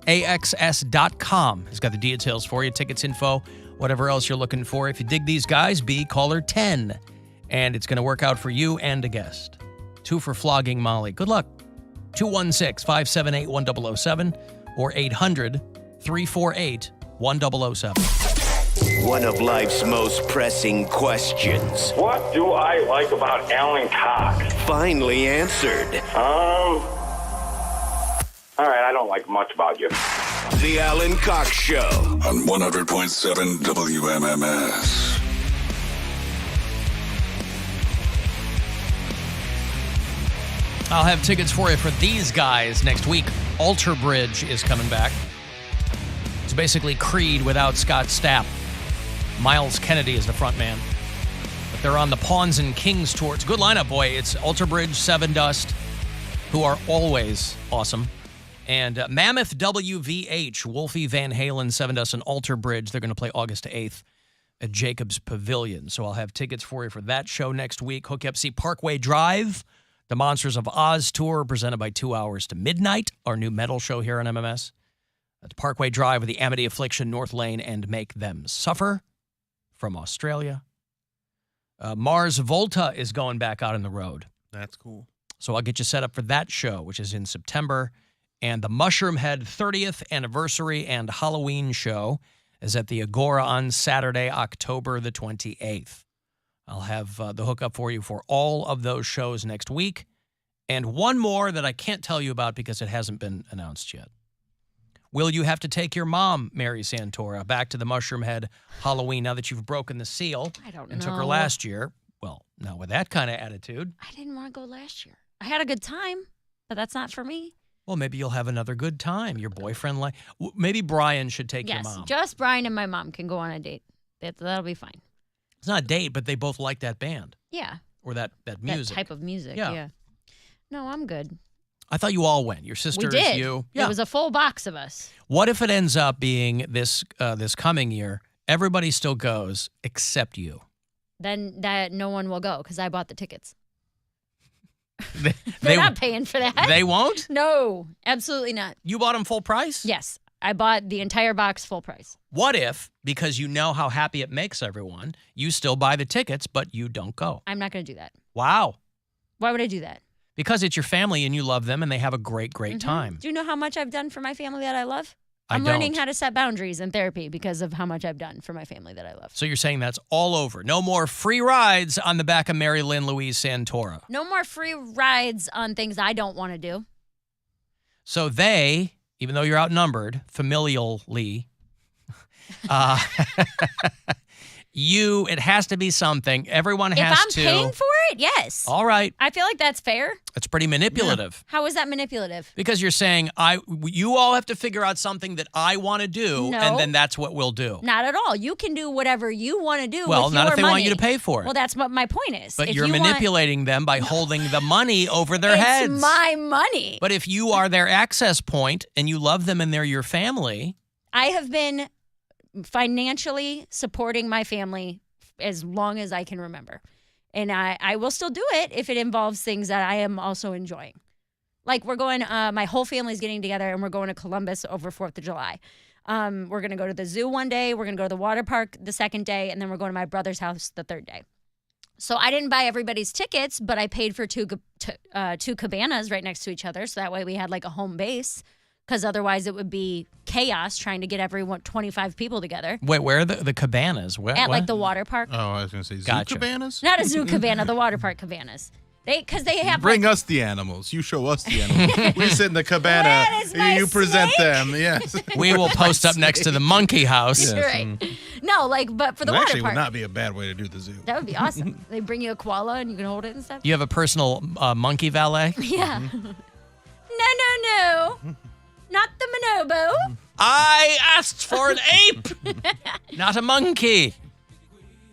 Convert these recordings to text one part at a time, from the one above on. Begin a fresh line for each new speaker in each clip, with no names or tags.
AXS.com has got the details for you, tickets, info, whatever else you're looking for. If you dig these guys, be caller 10, and it's going to work out for you and a guest. 2 for flogging Molly. Good luck. 216-578-1007 or 800-348-1007.
One of life's most pressing questions.
What do I like about Alan Cox?
Finally answered.
All right, I don't like much about you.
The Alan Cox Show.
On 100.7 WMMS.
I'll have tickets for you for these guys next week. Alter Bridge is coming back. It's basically Creed without Scott Stapp. Miles Kennedy is the front man. But they're on the Pawns and Kings tour. It's a good lineup, boy. It's Alter Bridge, Seven Dust, who are always awesome. And Mammoth WVH, Wolfie Van Halen, Seven Dust, and Alter Bridge. They're going to play August 8th at Jacobs Pavilion. So I'll have tickets for you for that show next week. Hook you up, see Parkway Drive, the Monsters of Oz tour, presented by 2 Hours to Midnight, our new metal show here on MMS. That's Parkway Drive with the Amity Affliction, North Lane, and Make Them Suffer from Australia. Mars Volta is going back out on the road.
That's cool.
So I'll get you set up for that show, which is in September. And the Mushroom Head 30th anniversary and Halloween show is at the Agora on Saturday, October the 28th. I'll have the hookup for you for all of those shows next week. And one more that I can't tell you about because it hasn't been announced yet. Will you have to take your mom, Mary Santora, back to the Mushroom Head Halloween now that you've broken the seal?
I don't know.
And took her last year. Well, not with that kind of attitude.
I didn't want to go last year. I had a good time, but that's not for me.
Well, maybe you'll have another good time. Your boyfriend, maybe Brian should take your mom.
Yes, just Brian and my mom can go on a date. That'll be fine.
It's not a date, but they both like that band.
Yeah.
Or that music.
That type of music,
Yeah.
No, I'm good.
I thought you all went. Your sisters,
we did.
you.
Yeah. It was a full box of us.
What if it ends up being this coming year, everybody still goes except you?
Then that no one will go because I bought the tickets.
They're
not paying for that.
They won't?
No, absolutely not.
You bought them full price?
Yes. I bought the entire box full price.
What if, because you know how happy it makes everyone, you still buy the tickets, but you don't go?
I'm not going to do that.
Wow.
Why would I do that?
Because it's your family and you love them and they have a great, great time.
Do you know how much I've done for my family that I love? I'm
don't.
learning how to set boundaries in therapy because of how much I've done for my family that I love.
So you're saying that's all over. No more free rides on the back of Mary Lynn Louise Santora.
No more free rides on things I don't want to do.
So they, even though you're outnumbered familially, it has to be something. Everyone has to.
If I'm paying for it, yes.
All right.
I feel like that's fair.
That's pretty manipulative.
How is that manipulative?
Because you're saying, you all have to figure out something that I want to do,
No.
and then that's what we'll do.
Not at all. You can do whatever you want to do
Well,
with
not
your
if they
money.
want you to pay for it.
Well, that's what my point is.
But
if
you're manipulating them by holding the money over their heads.
It's my money.
But if you are their access point and you love them and they're your family.
I have been financially supporting my family as long as I can remember. And I will still do it if it involves things that I am also enjoying. Like we're going, my whole family's getting together and we're going to Columbus over 4th of July. We're going to go to the zoo one day. We're going to go to the water park the second day. And then we're going to my brother's house the third day. So I didn't buy everybody's tickets, but I paid for two cabanas right next to each other. So that way we had like a home base. Because otherwise it would be chaos trying to get 25 people together.
Wait, where are the cabanas?
At like the water park.
Oh, I was going to say zoo
Gotcha.
cabanas?
Not a zoo cabana, the water park cabanas. Because they have
Bring us the animals. You show us the animals. We sit in the cabana.
Where is my
You present
snake?
them. Yes.
We will post up next to the monkey house.
You're right. No, but for the
That
water
actually
park.
would not be a bad way to do the zoo.
That would be awesome. They bring you a koala and you can hold it and stuff.
You have a personal monkey valet?
Yeah. No. Not the bonobo.
I asked for an ape, not a monkey.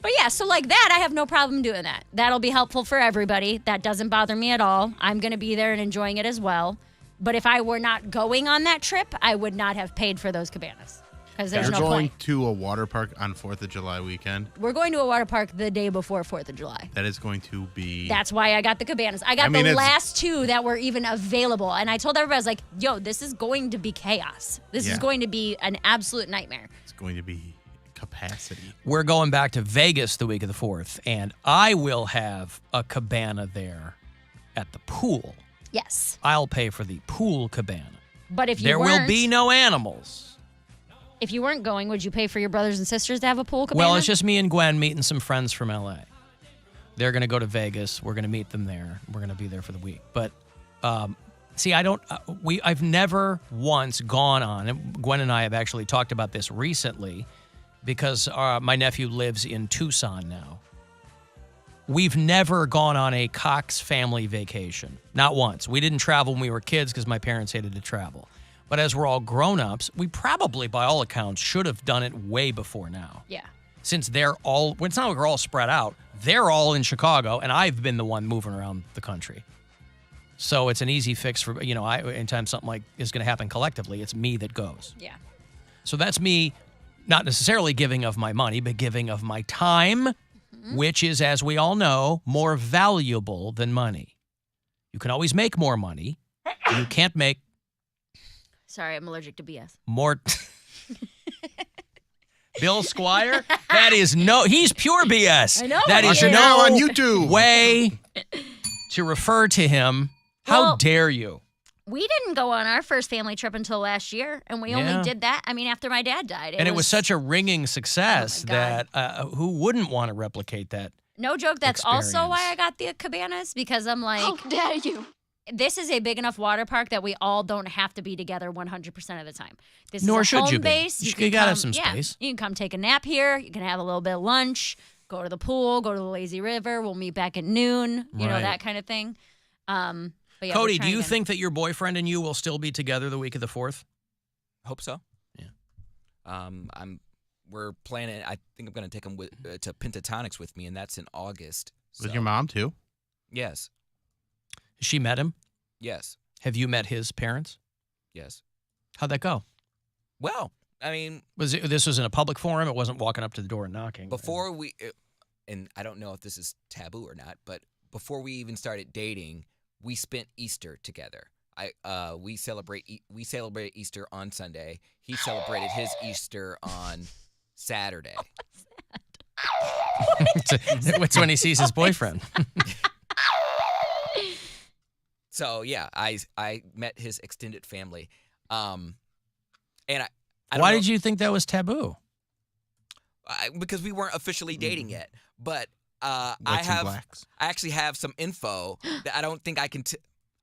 But yeah, so like that, I have no problem doing that. That'll be helpful for everybody. That doesn't bother me at all. I'm going to be there and enjoying it as well. But if I were not going on that trip, I would not have paid for those cabanas. because there's
You're
no
going
point.
to a water park on 4th of July weekend.
We're going to a water park the day before 4th of July.
That is going to be...
That's why I got the cabanas. I got the last 2 that were even available. And I told everybody, I was like, yo, this is going to be chaos. This is going to be an absolute nightmare.
It's going to be capacity.
We're going back to Vegas the week of the 4th, and I will have a cabana there at the pool.
Yes.
I'll pay for the pool cabana.
But if you
There will be no animals.
If you weren't going, would you pay for your brothers and sisters to have a pool cabana?
Well, it's just me and Gwen meeting some friends from L.A. They're going to go to Vegas. We're going to meet them there. We're going to be there for the week. But, see, I've never once gone on, and Gwen and I have actually talked about this recently because my nephew lives in Tucson now. We've never gone on a Cox family vacation. Not once. We didn't travel when we were kids because my parents hated to travel. But as we're all grown-ups, we probably, by all accounts, should have done it way before now.
Yeah.
Since they're all, it's not like we're all spread out. They're all in Chicago, and I've been the one moving around the country. So it's an easy fix for, anytime something like is going to happen collectively, it's me that goes.
Yeah.
So that's me not necessarily giving of my money, but giving of my time, which is, as we all know, more valuable than money. You can always make more money. You can't make
Sorry, I'm allergic to BS.
more. Bill Squire? That is he's pure BS.
I know.
That is
Watch it now on YouTube.
way to refer to him. How
Well,
dare you?
We didn't go on our first family trip until last year, and we only did that, after my dad died.
And it was such a ringing success
Oh my
that who wouldn't want to replicate that?
No joke, that's also
experience.
why I got the cabanas, because I'm like,
How dare you?
this is a big enough water park that we all don't have to be together 100% of the time. This
Nor
is a
should
home
you be.
base.
You
can
gotta have
come-
some space.
You can come take a nap here. You can have a little bit of lunch, go to the pool, go to the lazy river. We'll meet back at noon,
Right.
that kind of thing. But yeah,
Cody,
we're
do you
trying to-
think that your boyfriend and you will still be together the week of the 4th?
Hope so.
Yeah.
We're planning. I think I'm going to take him to Pentatonics with me, and that's in August.
With
so-
your mom, too?
Yes.
She met him?
Yes.
Have you met his parents?
Yes.
How'd that go?
Well, I mean,
This was in a public forum? It wasn't walking up to the door and knocking?
before and I don't know if this is taboo or not, but before we even started dating, we spent Easter together. We celebrate Easter on Sunday. He celebrated his Easter on Saturday.
It's when he sees his boyfriend.
So yeah, I met his extended family, and I don't
Why
know-
did you think that was taboo?
because we weren't officially dating yet, but I
Whites and blacks.
actually have some info that I don't think I can.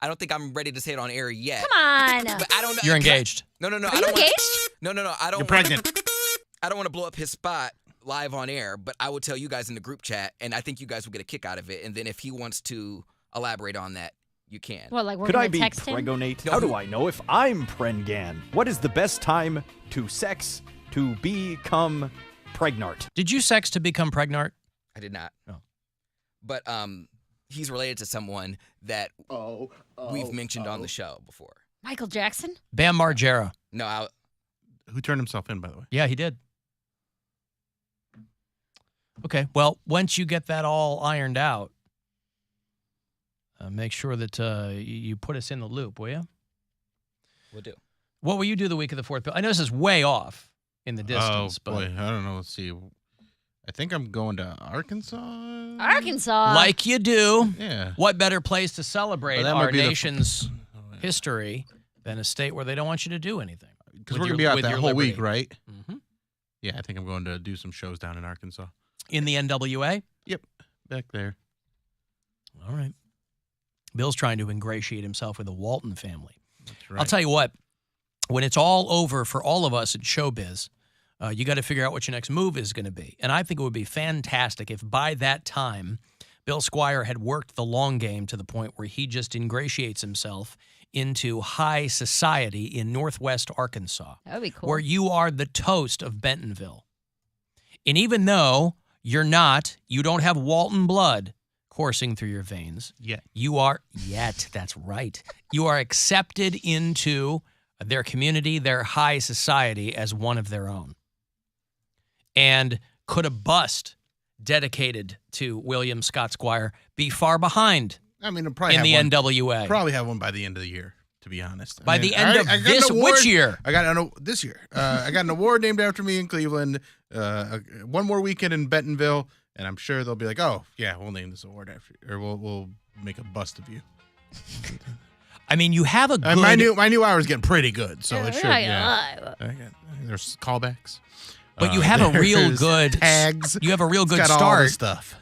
I don't think I'm ready to say it on air yet.
Come on.
But I don't know.
You're engaged.
No.
Are
I
you
don't
engaged?
No. I don't.
You're pregnant.
I don't want to blow up his spot live on air, but I will tell you guys in the group chat, and I think you guys will get a kick out of it. And then if he wants to elaborate on that, you can.
Well, like we're
Could
gonna
I be
text him?
pregonate?
No.
How do I know if I'm prengan? What is the best time to sex to become pregnant?
Did you sex to become pregnant?
I did not.
Oh.
But he's related to someone that we've mentioned on the show before.
Michael Jackson?
Bam Margera.
No,
Who turned himself in, by the way?
Yeah, he did. Okay, well, once you get that all ironed out, make sure that you put us in the loop, will you?
we'll do.
What will you do the week of the 4th? I know this is way off in the distance,
oh, boy.
but
I don't know. Let's see. I think I'm going to Arkansas.
Arkansas.
like you do,
Yeah.
what better place to celebrate
Well, that might
our
be the-
nation's history than a state where they don't want you to do anything?
Because
With
we're
your-
going to be out
with
that
your
whole
liberty.
week, right?
Mhm.
Yeah, I think I'm going to do some shows down in Arkansas.
In the NWA?
Yep. Back there.
All right. Bill's trying to ingratiate himself with the Walton family.
That's right.
I'll tell you what, when it's all over for all of us in showbiz, you got to figure out what your next move is going to be. And I think it would be fantastic if by that time, Bill Squire had worked the long game to the point where he just ingratiates himself into high society in Northwest Arkansas,
That would be cool.
where you are the toast of Bentonville. And even though you don't have Walton blood coursing through your veins,
Yeah.
you are, that's right. You are accepted into their community, their high society as one of their own. And could a bust dedicated to William Scott Squire be far behind
I mean, it'll probably
in
have
the
one,
NWA?
Probably have one by the end of the year, to be honest.
By the end of this, which year?
I got this year. I got an award named after me in Cleveland. One more weekend in Bentonville, and I'm sure they'll be like, "Oh, yeah, we'll name this award after you, or we'll make a bust of you."
I mean, you have a good...
my new hour's getting pretty good, so it should. Yeah. There's callbacks,
but you have a real good
tags.
You have a real good
got
start.
All the stuff.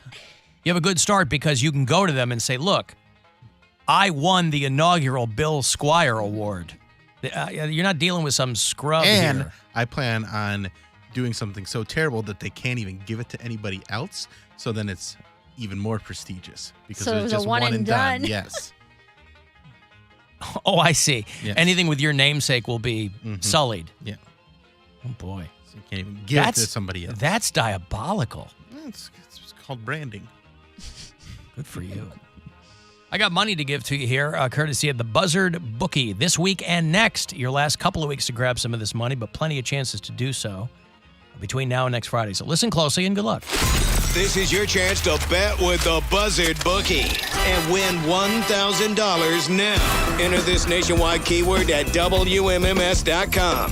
You have a good start because you can go to them and say, "Look, I won the inaugural Bill Squire Award." You're not dealing with some scrub
And
here.
I plan on doing something so terrible that they can't even give it to anybody else. So then it's even more prestigious because
So
it's
it's a
just
one and done.
Yes.
Oh, I see.
Yes.
Anything with your namesake will be sullied.
Yeah.
Oh, boy.
So you can't even give it to somebody else.
That's diabolical.
It's called branding.
Good for you. I got money to give to you here, courtesy of the Buzzard Bookie. This week and next, your last couple of weeks to grab some of this money, but plenty of chances to do so between now and next Friday. So listen closely and good luck.
This is your chance to bet with the Buzzard Bookie and win $1,000 now. Enter this nationwide keyword at WMMS.com.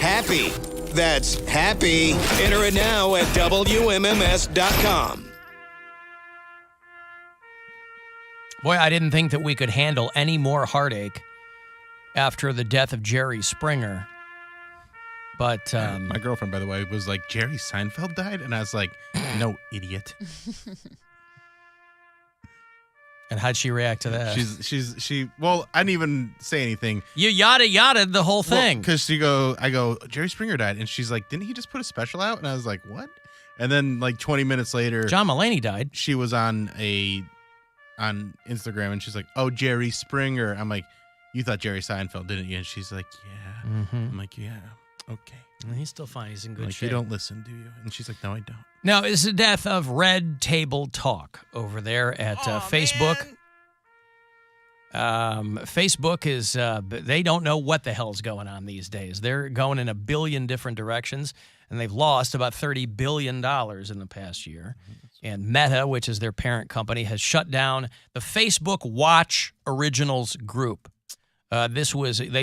Happy. That's happy. Enter it now at WMMS.com.
Boy, I didn't think that we could handle any more heartache after the death of Jerry Springer. But
my girlfriend, by the way, was like, Jerry Seinfeld died? And I was like, no, idiot.
And how'd she react to that?
Well, I didn't even say anything.
You yada the whole thing.
Because I go, Jerry Springer died. And she's like, didn't he just put a special out? And I was like, what? And then like 20 minutes later,
John Mulaney died.
She was on Instagram and she's like, oh, Jerry Springer. I'm like, you thought Jerry Seinfeld, didn't you? And she's like, yeah.
Mm-hmm.
I'm like, yeah. Okay.
And he's still fine. He's in good
like,
shape.
You don't listen, do you? And she's like, no, I don't.
Now, it's the death of Red Table Talk over there at Facebook. Facebook is, they don't know what the hell's going on these days. They're going in a billion different directions, and they've lost about $30 billion in the past year. And Meta, which is their parent company, has shut down the Facebook Watch Originals group. They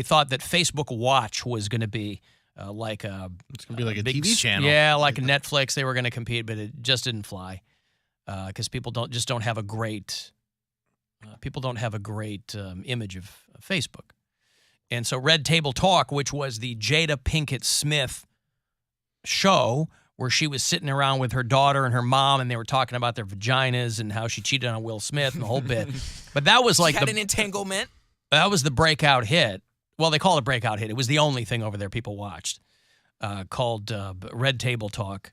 thought that Facebook Watch was going to be it's going
to be like a TV channel.
Yeah, like Netflix. They were going to compete, but it just didn't fly because people don't have a great image of Facebook. And so Red Table Talk, which was the Jada Pinkett Smith show where she was sitting around with her daughter and her mom, and they were talking about their vaginas and how she cheated on Will Smith and the whole bit. But that was like
she had an entanglement.
That was the breakout hit. Well, they call it a breakout hit. It was the only thing over there people watched called Red Table Talk.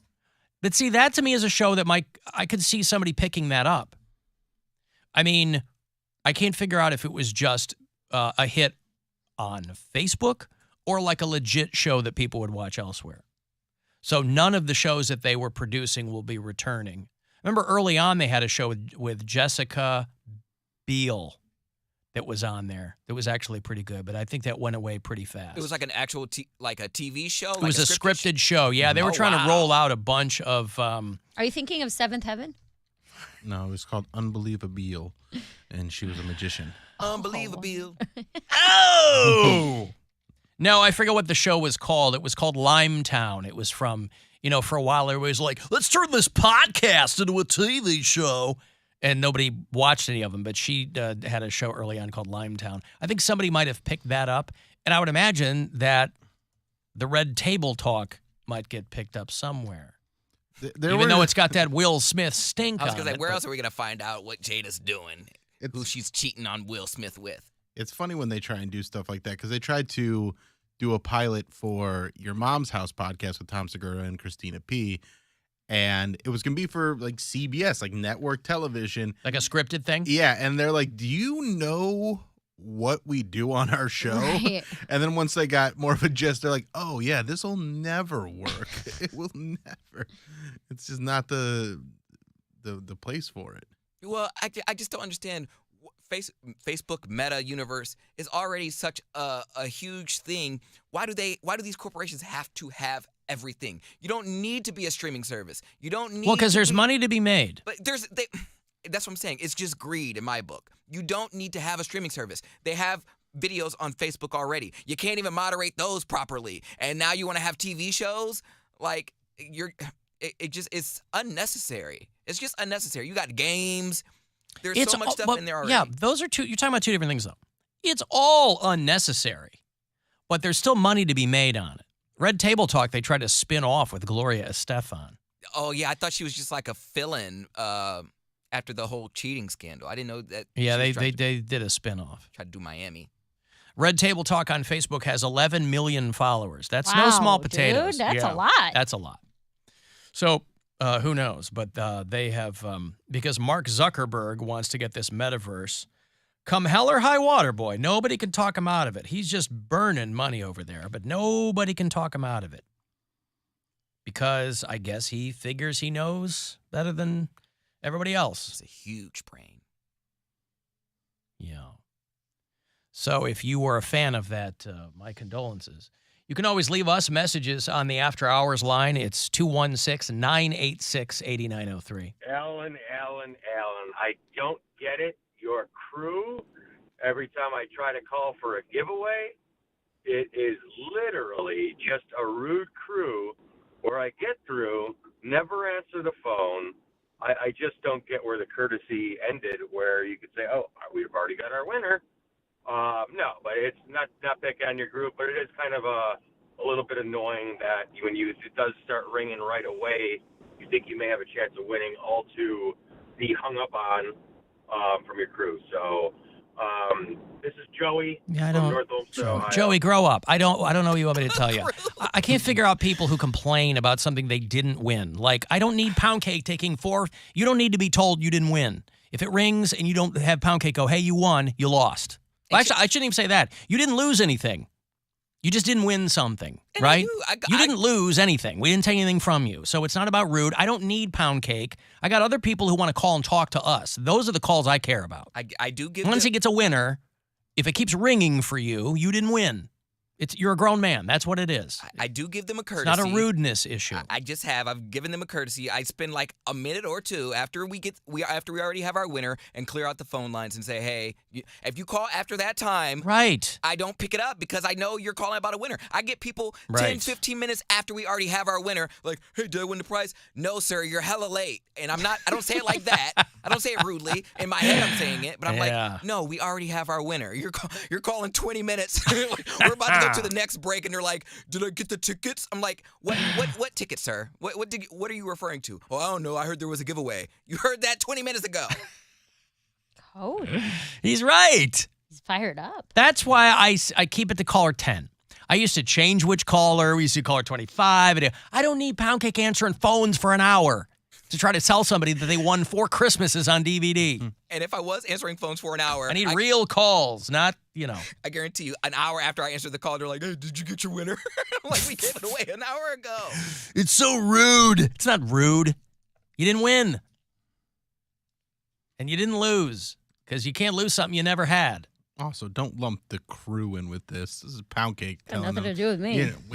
But see, that to me is a show that I could see somebody picking that up. I mean, I can't figure out if it was just a hit on Facebook or like a legit show that people would watch elsewhere. So none of the shows that they were producing will be returning. Remember early on they had a show with Jessica Biel that was on there. That was actually pretty good, but I think that went away pretty fast.
It was like an actual like a TV show?
It was a scripted show. Yeah, they were trying to roll out a bunch of...
Are you thinking of Seventh Heaven?
No, it was called Unbelievable, and she was a magician.
Unbelievable.
Oh! No, I forget what the show was called. It was called Limetown. It was from, for a while everybody was like, let's turn this podcast into a TV show. And nobody watched any of them, but she had a show early on called Limetown. I think somebody might have picked that up, and I would imagine that the Red Table Talk might get picked up somewhere. Even though it's got that Will Smith stink on it.
I was going to say, where else are we going to find out what Jada's doing, who she's cheating on Will Smith with?
It's funny when they try and do stuff like that, because they tried to do a pilot for Your Mom's House podcast with Tom Segura and Christina P., and it was going to be for like CBS, like network television.
Like a scripted thing?
Yeah. And they're like, do you know what we do on our show?
Right.
And then once they got more of a gist, they're like, oh, yeah, this will never work. It will never. It's just not the place for it.
Well, I just don't understand. Facebook Meta universe is already such a huge thing. Why do these corporations have to have everything? You don't need to be a streaming service. You don't need
because there's money to be made.
But that's what I'm saying. It's just greed in my book. You don't need to have a streaming service. They have videos on Facebook already. You can't even moderate those properly. And now you want to have TV shows? Like it's unnecessary. It's just unnecessary. You got games. There's so much stuff in there already.
Yeah, those are you're talking about two different things though. It's all unnecessary. But there's still money to be made on it. Red Table Talk, they tried to spin off with Gloria Estefan.
Oh, yeah. I thought she was just like a fill-in after the whole cheating scandal. I didn't know that.
Yeah, they did a spin-off.
Tried to do Miami.
Red Table Talk on Facebook has 11 million followers. That's no small potatoes.
Dude, that's a lot.
That's a lot. So who knows? But they have, because Mark Zuckerberg wants to get this metaverse. Come hell or high water, boy. Nobody can talk him out of it. He's just burning money over there, but nobody can talk him out of it. Because I guess he figures he knows better than everybody else.
It's a huge brain.
Yeah. So if you were a fan of that, my condolences. You can always leave us messages on the After Hours line. It's 216-986-8903.
Alan, I don't get it. Your crew, every time I try to call for a giveaway, it is literally just a rude crew where I get through, never answer the phone. I just don't get where the courtesy ended, where you could say, oh, we've already got our winner. No, but it's not picking on your group, but it is kind of a little bit annoying that it does start ringing right away, you think you may have a chance of winning, all to be hung up on from your crew. So this is Joey from North Olmsted.
Joey, grow up. I don't know what you want me to tell you. I can't figure out people who complain about something they didn't win. Like, I don't need Poundcake taking 4. You don't need to be told you didn't win. If it rings and you don't have Poundcake go, hey, you won, you lost. Well, actually, I shouldn't even say that. You didn't lose anything. You just didn't win something, right? You didn't lose anything. We didn't take anything from you. So it's not about rude. I don't need Poundcake. I got other people who want to call and talk to us. Those are the calls I care about.
I do give
Once he gets a winner, if it keeps ringing for you, you didn't win. You're a grown man. That's what it is.
I do give them a courtesy.
It's not a rudeness issue.
I've given them a courtesy. I spend like a minute or two after we already have our winner and clear out the phone lines and say, hey, if you call after that time,
right? I
don't pick it up because I know you're calling about a winner. I get people 10, 15 minutes after we already have our winner, like, hey, did I win the prize? No, sir, you're hella late. And I don't say it like that. I don't say it rudely. In my head, I'm saying it, but I'm like, no, we already have our winner. You're calling 20 minutes. We're about to go to the next break, and they're like, did I get the tickets? I'm like, what tickets, sir? What are you referring to? Oh, I don't know. I heard there was a giveaway. You heard that 20 minutes ago.
Code.
He's right.
He's fired up.
That's why I keep it to caller 10. I used to change which caller. We used to caller 25. I don't need Poundcake answering phones for an hour to try to tell somebody that they won 4 Christmases on DVD.
And if I was answering phones for an hour,
I need real calls, not,
I guarantee you, an hour after I answered the call, they're like, hey, did you get your winner? I'm like, we gave it away an hour ago.
It's so rude. It's not rude. You didn't win. And you didn't lose, because you can't lose something you never had.
Also, don't lump the crew in with this. This is Poundcake telling
nothing
them,
to do with me.
You didn't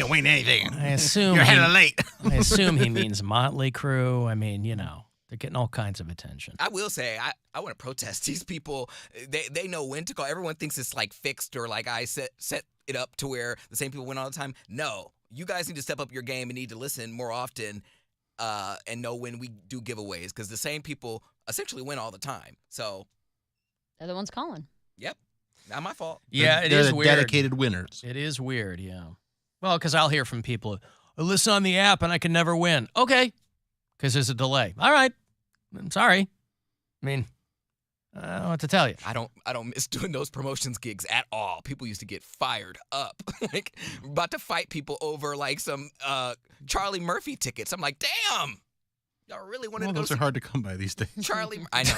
win anything.
I assume
you're hella late.
I assume he means Motley Crue. I mean, they're getting all kinds of attention.
I will say, I want to protest these people. They know when to call. Everyone thinks it's like fixed or like I set it up to where the same people win all the time. No, you guys need to step up your game and need to listen more often and know when we do giveaways, because the same people essentially win all the time. So
they're the ones calling.
Yep. Not my fault.
Yeah,
they're
is
the
weird.
dedicated winners.
It is weird, yeah. Well, because I'll hear from people, I listen on the app and I can never win. Okay, because there's a delay. All right. I'm sorry. I mean, I don't know what to tell you.
I don't miss doing those promotions gigs at all. People used to get fired up. Like, about to fight people over like some Charlie Murphy tickets. I'm like, damn. Y'all really wanted to go
those are hard to come by these days.
Charlie, I know.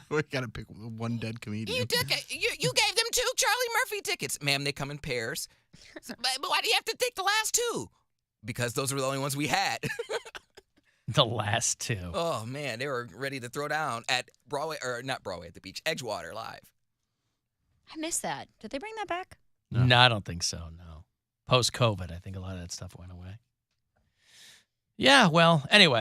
We gotta pick one dead comedian.
You gave them 2 Charlie Murphy tickets. Ma'am, they come in pairs. But why do you have to take the last 2? Because those were the only ones we had.
The last two.
Oh man, they were ready to throw down at Broadway, or not Broadway, at the beach, Edgewater Live.
I missed that. Did they bring that back?
No, I don't think so, no. Post-COVID, I think a lot of that stuff went away. Yeah, well, anyway.